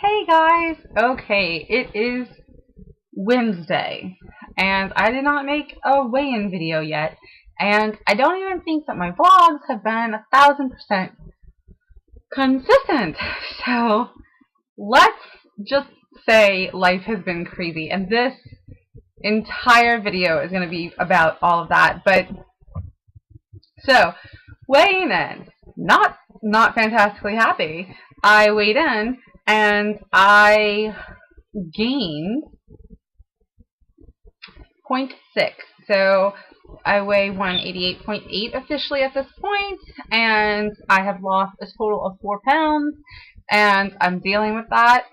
Hey guys! Okay, it is Wednesday, and I did not make a weigh-in video yet, and I don't even think that my vlogs have been 1000% consistent. So, let's just say life has been crazy, and this entire video is going to be about all of that. But, so, weighing in. Not fantastically happy. I weighed in, and I gained 0.6. So I weigh 188.8 officially at this point, and I have lost a total of 4 pounds, and I'm dealing with that.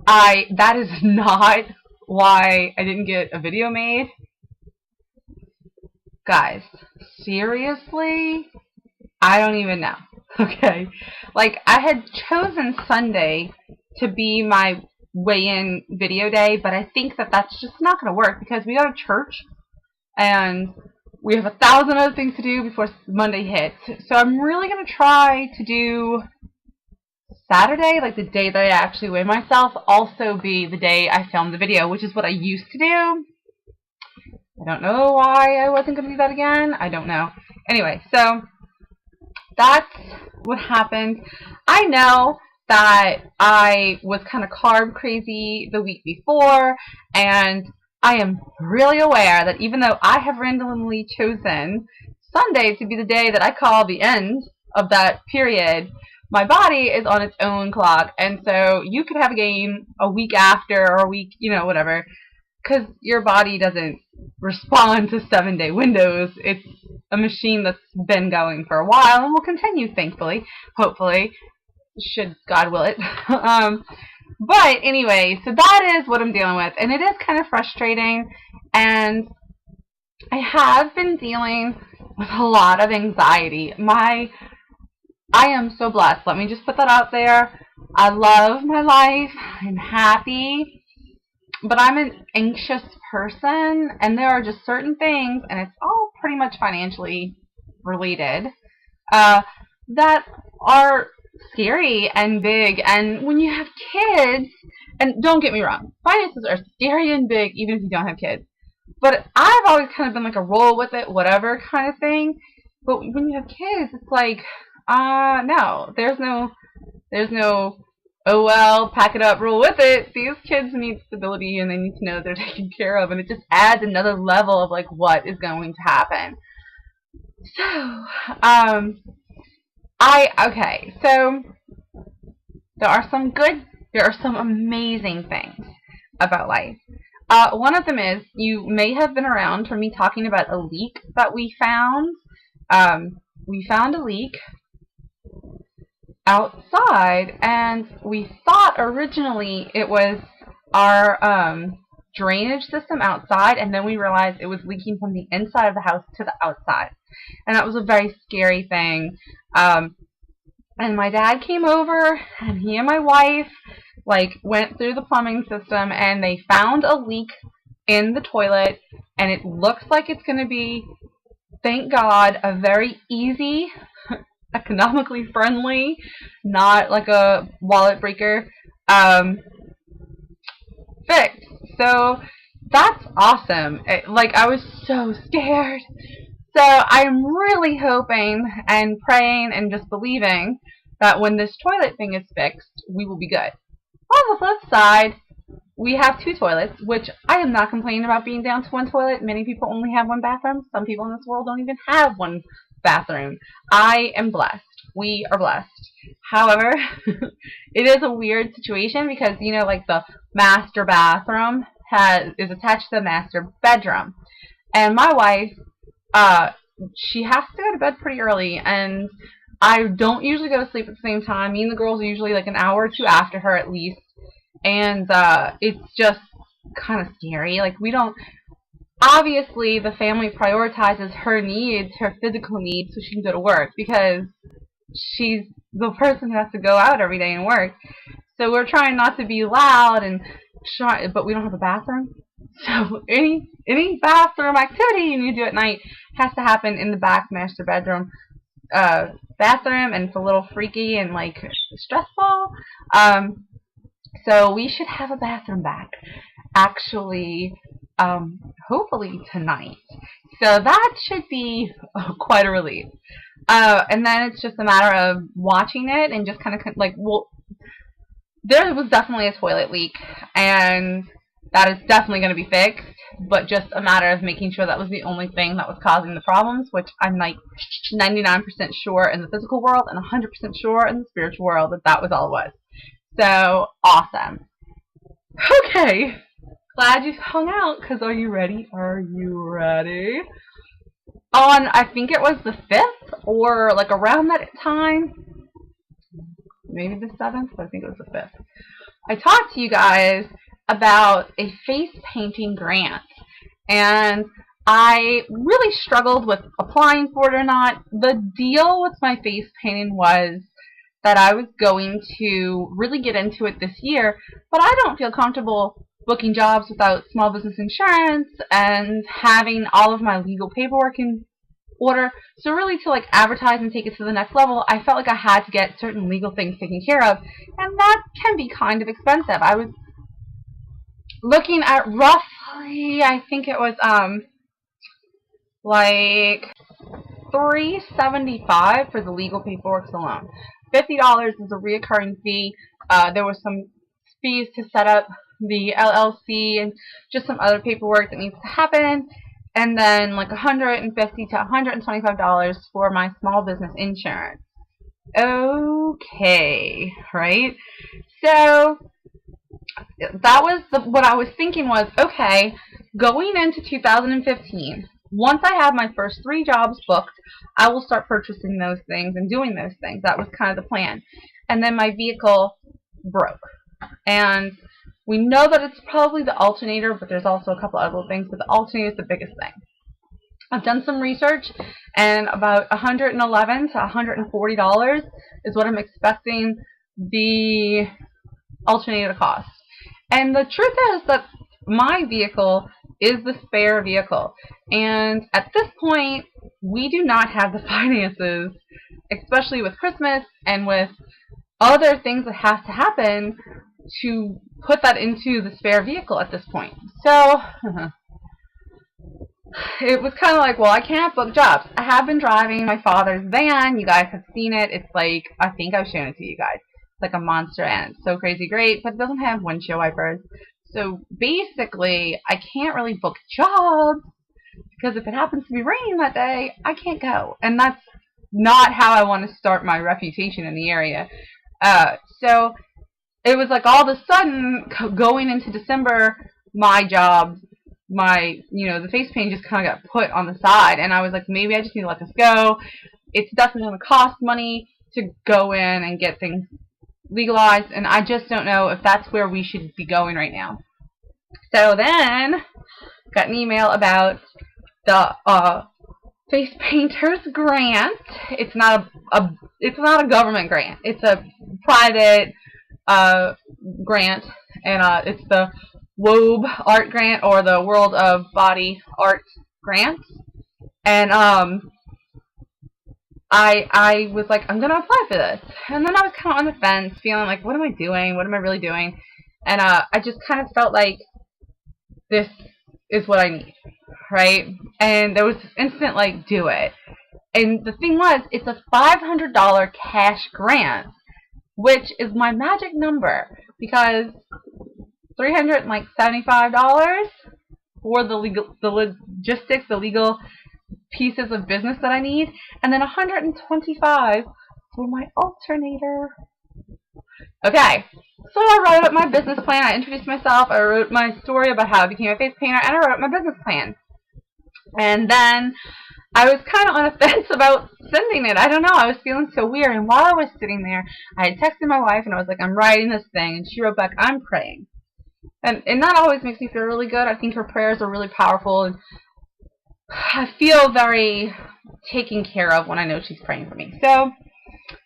That is not why I didn't get a video made. Guys, seriously? I don't even know. Okay, like I had chosen Sunday to be my weigh-in video day, but I think that that's just not going to work because we go to church and we have 1,000 other things to do before Monday hits. So I'm really going to try to do Saturday, like the day that I actually weigh myself, also be the day I film the video, which is what I used to do. I don't know why I wasn't going to do that again. I don't know. Anyway, so that's what happened. I know that I was kind of carb crazy the week before, and I am really aware that even though I have randomly chosen Sunday to be the day that I call the end of that period, my body is on its own clock, and so you could have a game a week after or a week, whatever, because your body doesn't respond to 7-day windows. It's a machine that's been going for a while and will continue, thankfully, hopefully, should God will it. But anyway, so that is what I'm dealing with, and it is kind of frustrating, and I have been dealing with a lot of anxiety. I am so blessed. Let me just put that out there. I love my life. I'm happy. But I'm an anxious person, and there are just certain things, and it's all pretty much financially related, that are scary and big. And when you have kids, and don't get me wrong, finances are scary and big even if you don't have kids. But I've always kind of been like a roll with it, whatever kind of thing. But when you have kids, it's like, no, there's no, oh well, pack it up, roll with it. These kids need stability and they need to know they're taken care of, and it just adds another level of like what is going to happen. So, so there are some amazing things about life. One of them is, you may have been around for me talking about a leak that we found. We found a leak outside, and we thought originally it was our drainage system outside, and then we realized it was leaking from the inside of the house to the outside, and that was a very scary thing. And my dad came over, and he and my wife went through the plumbing system, and they found a leak in the toilet, and it looks like it's going to be, thank God, a very easy, economically friendly, not like a wallet breaker, fix. So that's awesome. I was so scared. So I'm really hoping and praying and just believing that when this toilet thing is fixed, we will be good. On the flip side, we have 2 toilets, which I am not complaining about being down to 1 toilet. Many people only have 1 bathroom. Some people in this world don't even have 1 bathroom. I am blessed. We are blessed. However, it is a weird situation because, the master bathroom is attached to the master bedroom. And my wife, she has to go to bed pretty early, and I don't usually go to sleep at the same time. Me and the girls are usually like an hour or 2 after her at least. And it's just kind of scary. Obviously, the family prioritizes her needs, her physical needs, so she can go to work, because she's the person who has to go out every day and work. So we're trying not to be loud, but we don't have a bathroom. So any bathroom activity you need to do at night has to happen in the back master bedroom bathroom, and it's a little freaky and stressful. So we should have a bathroom back, actually, hopefully tonight. So that should be quite a relief. And then it's just a matter of watching it and just kind of like, well, there was definitely a toilet leak, and that is definitely going to be fixed, but just a matter of making sure that was the only thing that was causing the problems, which I'm like 99% sure in the physical world and 100% sure in the spiritual world that that was all it was. So, awesome. Okay, glad you hung out, because are you ready? Are you ready? On, I think it was the 5th, or like around that time, maybe the 7th, but I think it was the 5th. I talked to you guys about a face painting grant, and I really struggled with applying for it or not. The deal with my face painting was that I was going to really get into it this year, but I don't feel comfortable booking jobs without small business insurance and having all of my legal paperwork in order. So really, to like advertise and take it to the next level, I felt like I had to get certain legal things taken care of, and that can be kind of expensive. I was looking at roughly, I think it was like $375 for the legal paperwork alone. $50 is a reoccurring fee. There was some fees to set up the LLC and just some other paperwork that needs to happen. And then like $150 to $125 for my small business insurance. Okay, right? So that was what I was thinking was, okay, going into 2015, once I have my first 3 jobs booked, I will start purchasing those things and doing those things. That was kind of the plan. And then my vehicle broke. And we know that it's probably the alternator, but there's also a couple other things, but the alternator is the biggest thing. I've done some research, and about $111 to $140 is what I'm expecting the alternator to cost. And the truth is that my vehicle is the spare vehicle. And at this point, we do not have the finances, especially with Christmas and with other things that have to happen, to put that into the spare vehicle at this point. So it was kind of like, well, I can't book jobs. I have been driving my father's van. You guys have seen it. It's like, I think I've shown it to you guys. It's like a monster, and it's so crazy great, but it doesn't have windshield wipers. So basically, I can't really book jobs, because if it happens to be raining that day, I can't go. And that's not how I want to start my reputation in the area. So it was like all of a sudden, going into December, my job, the face paint just kind of got put on the side. And I was like, maybe I just need to let this go. It's definitely going to cost money to go in and get things legalized, and I just don't know if that's where we should be going right now. So then, got an email about the face painters grant. It's not a government grant. It's a private grant, and it's the WOBE Art Grant, or the World of Body Art Grant. And I was like, I'm going to apply for this. And then I was kind of on the fence, feeling like, what am I doing? What am I really doing? And I just kind of felt like this is what I need, right? And there was this instant, like, do it. And the thing was, it's a $500 cash grant, which is my magic number, because $375 for the logistics, the legal pieces of business that I need, and then $125 for my alternator. Okay, so I wrote up my business plan. I introduced myself. I wrote my story about how I became a face painter, and I wrote up my business plan. And then I was kind of on a fence about sending it. I don't know. I was feeling so weird. And while I was sitting there, I had texted my wife, and I was like, I'm writing this thing. And she wrote back, I'm praying. And that always makes me feel really good. I think her prayers are really powerful, and I feel very taken care of when I know she's praying for me. So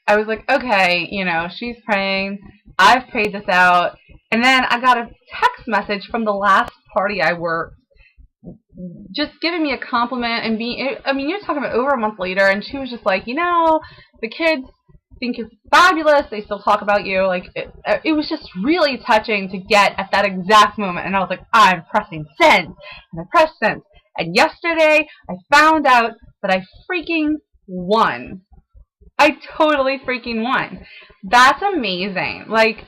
I was like, okay, she's praying. I've prayed this out. And then I got a text message from the last party I worked, just giving me a compliment, and you're talking about over a month later, and she was just like, the kids think you're fabulous. They still talk about you. Like, it was just really touching to get at that exact moment. And I was like, I'm pressing send. And I pressed send. And yesterday, I found out that I freaking won. I totally freaking won. That's amazing. Like,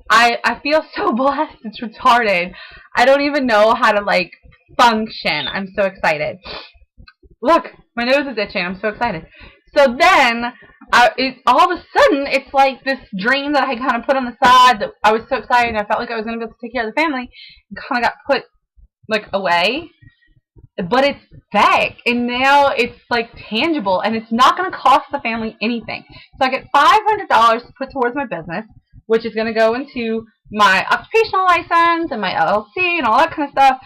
I feel so blessed. It's retarded. I don't even know how to, like, function. I'm so excited. Look, my nose is itching. I'm so excited. So then, all of a sudden, it's like this dream that I kind of put on the side that I was so excited and I felt like I was going to be able to take care of the family. It kind of got put, like, away. But it's back, and now it's, like, tangible, and it's not going to cost the family anything. So I get $500 to put towards my business, which is going to go into my occupational license and my LLC and all that kind of stuff.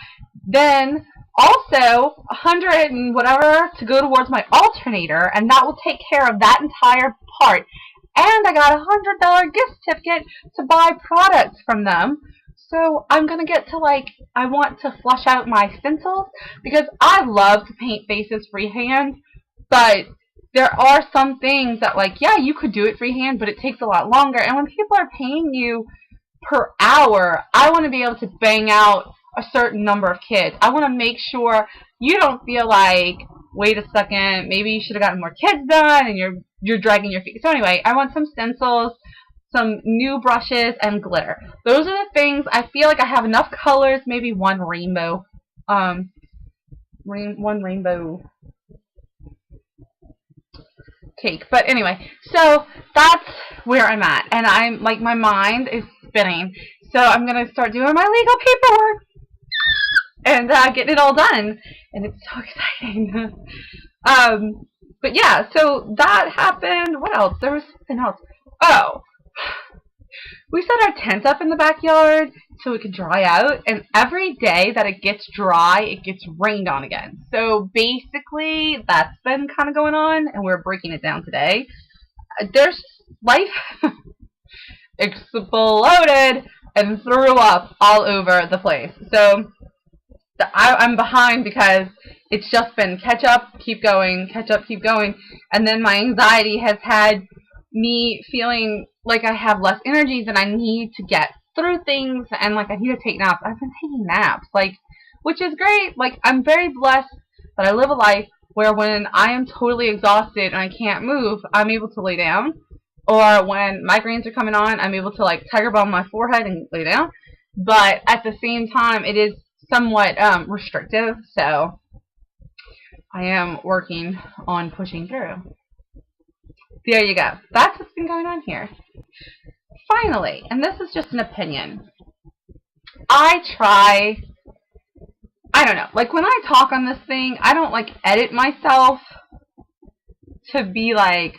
Then also $100 and whatever to go towards my alternator, and that will take care of that entire part. And I got a $100 gift certificate to buy products from them. So I'm going to get to, like, I want to flush out my stencils because I love to paint faces freehand, but there are some things that, like, yeah, you could do it freehand, but it takes a lot longer. And when people are paying you per hour, I want to be able to bang out a certain number of kids. I want to make sure you don't feel like, wait a second, maybe you should have gotten more kids done and you're dragging your feet. So anyway, I want some stencils, some new brushes, and glitter. Those are the things. I feel like I have enough colors, maybe one rainbow. One rainbow cake. But anyway, so that's where I'm at. And I'm, like, my mind is spinning. So I'm going to start doing my legal paperwork and getting it all done. And it's so exciting. But yeah, so that happened. What else? There was something else. Oh. We set our tent up in the backyard so it could dry out, and every day that it gets dry, it gets rained on again. So basically, that's been kind of going on, and we're breaking it down today. There's life exploded and threw up all over the place. So I'm behind because it's just been catch up, keep going, catch up, keep going, and then my anxiety has had me feeling like I have less energy than I need to get through things, and like I need to take naps. I've been taking naps, like, which is great. Like, I'm very blessed that I live a life where when I am totally exhausted and I can't move, I'm able to lay down. Or when migraines are coming on, I'm able to, like, tiger balm my forehead and lay down. But at the same time, it is somewhat restrictive, so I am working on pushing through. There you go. That's what's been going on here. Finally, and this is just an opinion, I don't know, like, when I talk on this thing, I don't, like, edit myself to be like,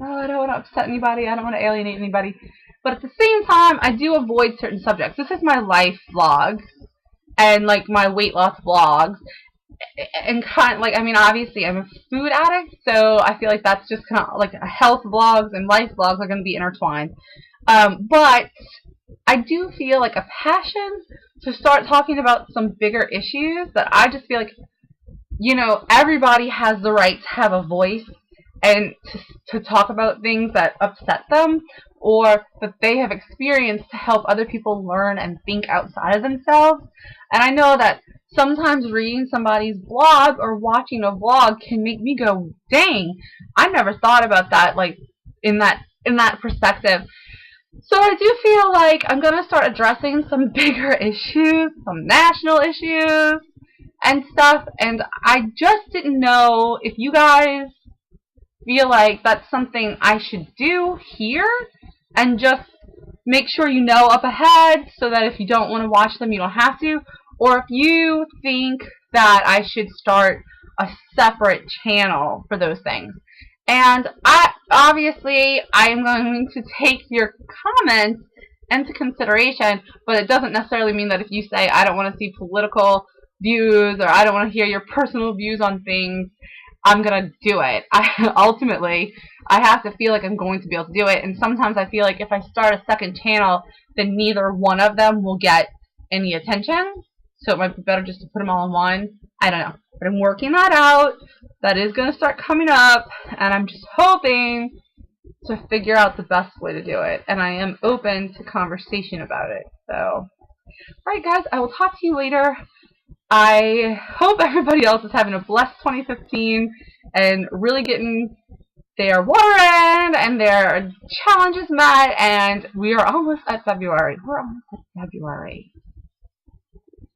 oh, I don't want to upset anybody, I don't want to alienate anybody, but at the same time, I do avoid certain subjects. This is my life vlog, and, like, my weight loss vlogs, and kind of, like, I mean, obviously I'm a food addict, so I feel like that's just kind of like health vlogs and life vlogs are going to be intertwined. But I do feel like a passion to start talking about some bigger issues that I just feel like, you know, everybody has the right to have a voice and to talk about things that upset them or that they have experienced to help other people learn and think outside of themselves. And I know that sometimes reading somebody's blog or watching a vlog can make me go, dang, I never thought about that, like, in that perspective. So I do feel like I'm going to start addressing some bigger issues, some national issues and stuff, and I just didn't know if you guys feel like that's something I should do here and just make sure you know up ahead so that if you don't want to watch them, you don't have to, or if you think that I should start a separate channel for those things. And obviously, I'm going to take your comments into consideration, but it doesn't necessarily mean that if you say, I don't want to see political views, or I don't want to hear your personal views on things, I'm going to do it. Ultimately, I have to feel like I'm going to be able to do it, and sometimes I feel like if I start a second channel, then neither one of them will get any attention, so it might be better just to put them all in one. I don't know. But I'm working that out. That is going to start coming up, and I'm just hoping to figure out the best way to do it, and I am open to conversation about it. So, alright guys, I will talk to you later. I hope everybody else is having a blessed 2015 and really getting their water in and their challenges met, and we are almost at February. We're almost at February.